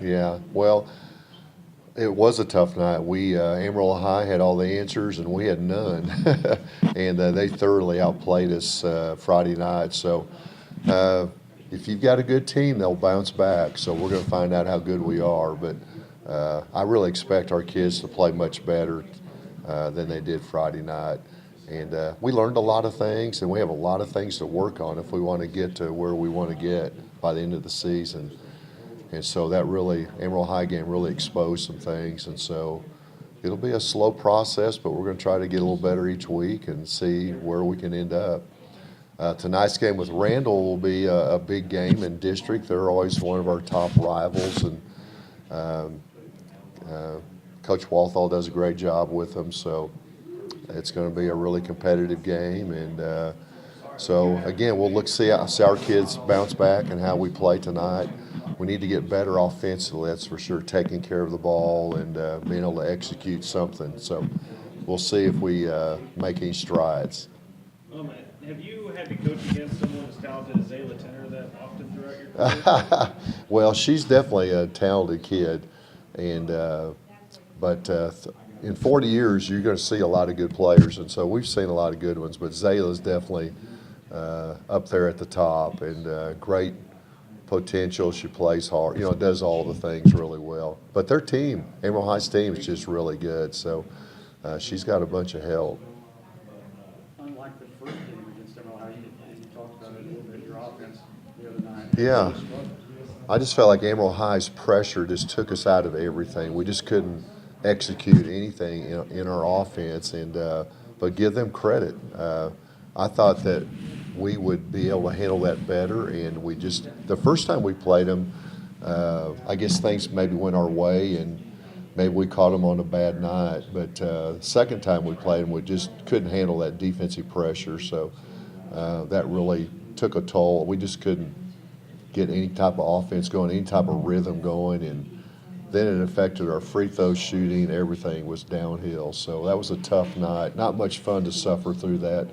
Yeah. Well, it was a tough night. We Amarillo High had all the answers, and we had none, and they thoroughly outplayed us Friday night. So, uh, if you've got a good team, they'll bounce back. So we're going to find out how good we are. But I really expect our kids to play much better than they did Friday night. And we learned a lot of things, and we have a lot of things to work on if we want to get to where we want to get by the end of the season. And so that really, Amarillo High game really exposed some things. And so it'll be a slow process, but we're going to try to get a little better each week and see where we can end up. Tonight's game with Randall will be a big game in district. They're always one of our top rivals, and um, Coach Walthall does a great job with them. So it's going to be a really competitive game, and so again, we'll see our kids bounce back and how we play tonight. We need to get better offensively, that's for sure, taking care of the ball and being able to execute something. So we'll see if we make any strides. Have you had to coach against someone as talented as Zayla Tenner that often throughout your career? Well, she's definitely a talented kid, and but in 40 years, you're going to see a lot of good players, and so we've seen a lot of good ones. But Zayla's definitely up there at the top, and great potential. She plays hard, does all the things really well. But their team, Amarillo High's team, is just really good. So she's got a bunch of help. Unlike the first game against Amarillo High, you talked about it a little bit, your offense the other night. Yeah. I just felt like Amarillo High's pressure just took us out of everything. We just couldn't execute anything in our offense, and but give them credit. I thought that we would be able to handle that better, and we just the first time we played them, I guess things maybe went our way, and maybe we caught them on a bad night. But second time we played them, we just couldn't handle that defensive pressure, so that really took a toll. We just couldn't get any type of offense going, any type of rhythm going, and then it affected our free throw shooting. Everything was downhill, so that was a tough night. Not much fun to suffer through that.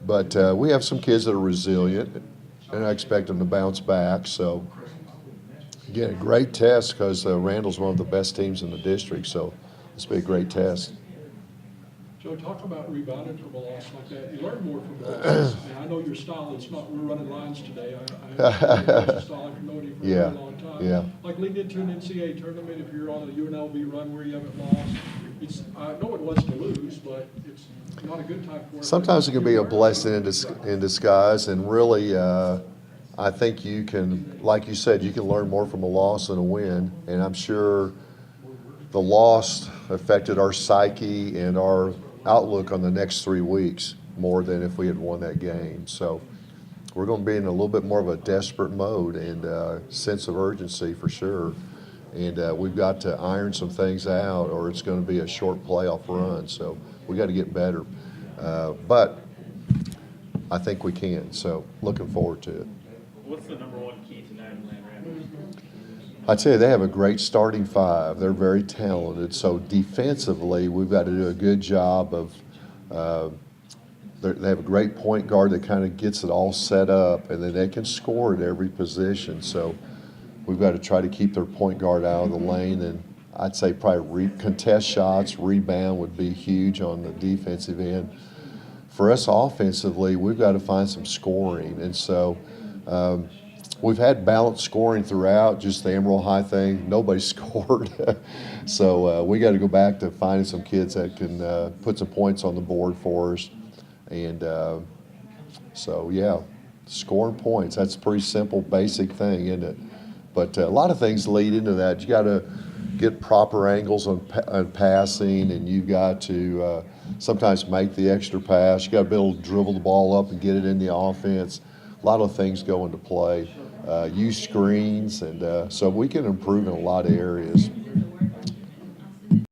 But we have some kids that are resilient, and I expect them to bounce back. So, again, a great test because Randall's one of the best teams in the district, so this will be a great test. Joe, talk about rebounding from a loss like that. You learn more from losses. I know your style is not, we're running lines today. I your style, I've known you for a very long time. Yeah. Like leading into an NCAA tournament, if you're on a UNLV run where you haven't lost, I know it was to lose, but it's not a good time for it. Sometimes it can be a blessing in disguise, and really, I think you can, like you said, you can learn more from a loss than a win, and I'm sure the loss affected our psyche and our outlook on the next 3 weeks more than if we had won that game. So we're going to be in a little bit more of a desperate mode and sense of urgency for sure. And we've got to iron some things out, or it's going to be a short playoff run. So we got to get better. But I think we can. So looking forward to it. What's the number one key tonight in Land Rams? I tell you, they have a great starting five. They're very talented. So defensively, we've got to do a good job of they have a great point guard that kind of gets it all set up, and then they can score at every position. So we've got to try to keep their point guard out of the lane, and I'd say probably contest shots, rebound would be huge on the defensive end. For us offensively, we've got to find some scoring, and so we've had balanced scoring throughout, just the Amarillo High thing. Nobody scored. So we got to go back to finding some kids that can put some points on the board for us. And so, yeah, scoring points, that's a pretty simple, basic thing, isn't it? But a lot of things lead into that. You got to get proper angles on passing, and you've got to sometimes make the extra pass. You got to be able to dribble the ball up and get it in the offense. A lot of things go into play. Use screens, and so we can improve in a lot of areas.